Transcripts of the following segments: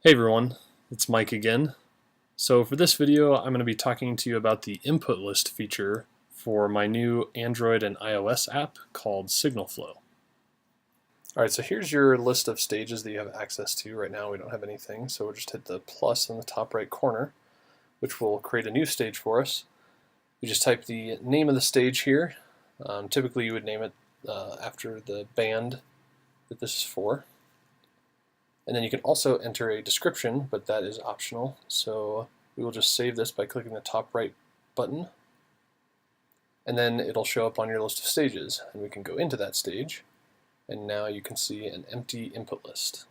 Hey everyone, it's Mike again. So for this video, I'm going to be talking to you about the input list feature for my new Android and iOS app called SignalFlow. Alright, so here's your list of stages that you have access to. Right now we don't have anything, so we'll just hit the plus in the top right corner, which will create a new stage for us. You just type the name of the stage here. Typically you would name it after the band that this is for. And then you can also enter a description, but that is optional. So we will just save this by clicking the top right button. And then it'll show up on your list of stages. And we can go into that stage. And now you can see an empty input list.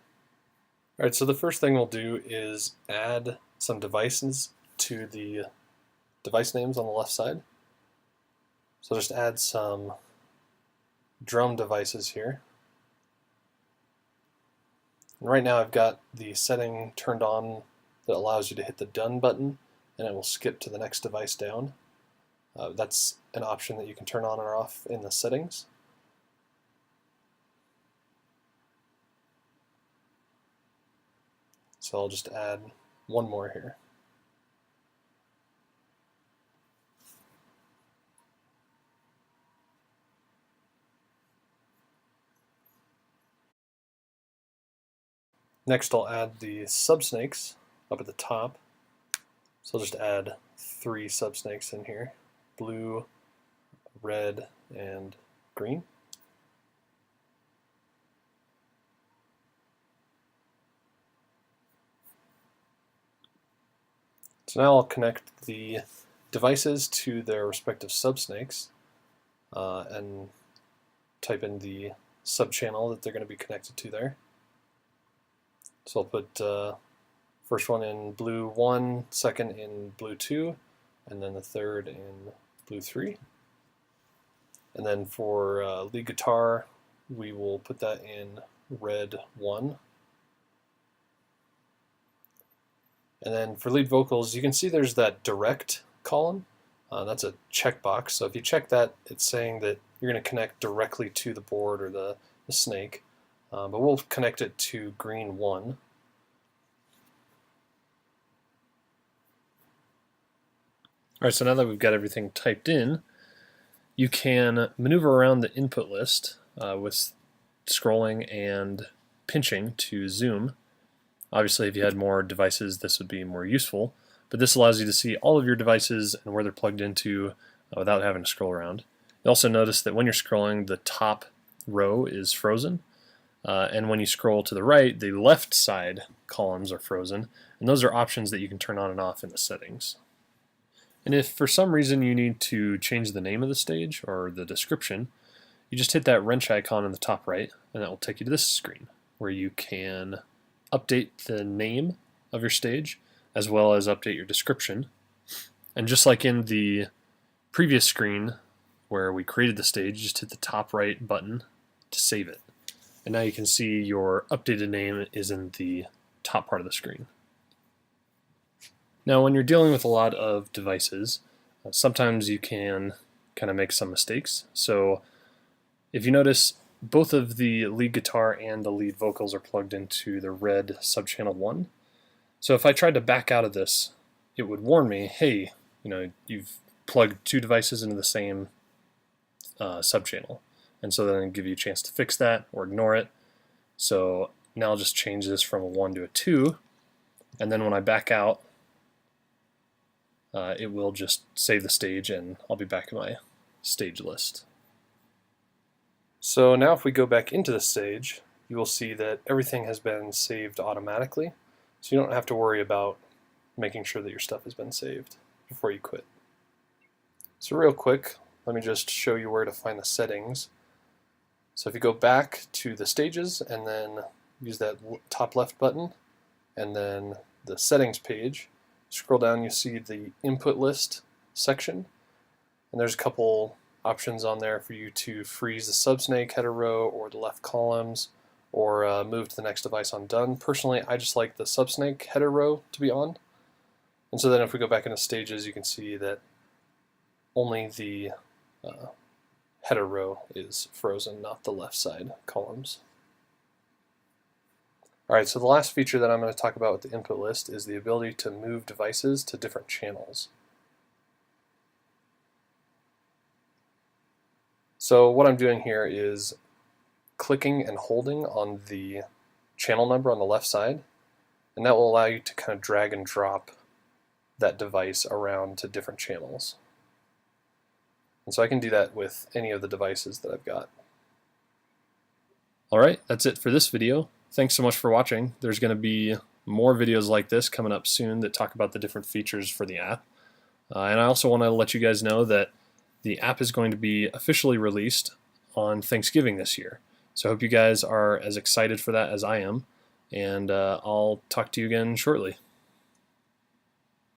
Alright, so the first thing we'll do is add some devices to the device names on the left side. So just add some drum devices here. And right now I've got the setting turned on that allows you to hit the done button and it will skip to the next device down. That's an option that you can turn on or off in the settings. So I'll just add one more here. Next I'll add the subsnakes up at the top. So I'll just add 3 subsnakes in here, blue, red, and green. So now I'll connect the devices to their respective subsnakes and type in the subchannel that they're going to be connected to there. So I'll put first one in blue 1, second in blue 2, and then the third in blue 3. And then for lead guitar, we will put that in red 1. And then for lead vocals, you can see there's that direct column. That's a checkbox. So if you check that, it's saying that you're going to connect directly to the board or the snake. But we'll connect it to green 1. Alright, so now that we've got everything typed in, you can maneuver around the input list with scrolling and pinching to zoom. Obviously, if you had more devices, this would be more useful, but this allows you to see all of your devices and where they're plugged into without having to scroll around. You also notice that when you're scrolling, the top row is frozen, and when you scroll to the right, the left side columns are frozen, and those are options that you can turn on and off in the settings. And if for some reason you need to change the name of the stage or the description, you just hit that wrench icon in the top right, and that will take you to this screen where you can update the name of your stage as well as update your description. And just like in the previous screen where we created the stage, just hit the top right button to save it. And now you can see your updated name is in the top part of the screen. Now when you're dealing with a lot of devices, sometimes you can kind of make some mistakes. So if you notice, both of the lead guitar and the lead vocals are plugged into the red subchannel 1. So if I tried to back out of this, it would warn me, hey, you've plugged 2 devices into the same subchannel. And so then it'll give you a chance to fix that or ignore it. So now I'll just change this from a 1 to a 2, and then when I back out, it will just save the stage and I'll be back in my stage list. So now if we go back into the stage, you will see that everything has been saved automatically, so you don't have to worry about making sure that your stuff has been saved before you quit. So real quick, let me just show you where to find the settings. So if you go back to the stages and then use that top left button and then the settings page, scroll down, you see the input list section, and there's a couple options on there for you to freeze the subsnake header row or the left columns or move to the next device on done. Personally, I just like the subsnake header row to be on. And so then if we go back into stages, you can see that only the header row is frozen, not the left side columns. Alright, so the last feature that I'm going to talk about with the input list is the ability to move devices to different channels. So what I'm doing here is clicking and holding on the channel number on the left side, and that will allow you to kind of drag and drop that device around to different channels. And so I can do that with any of the devices that I've got. Alright, that's it for this video. Thanks so much for watching. There's going to be more videos like this coming up soon that talk about the different features for the app. And I also want to let you guys know that the app is going to be officially released on Thanksgiving this year. So I hope you guys are as excited for that as I am, and I'll talk to you again shortly.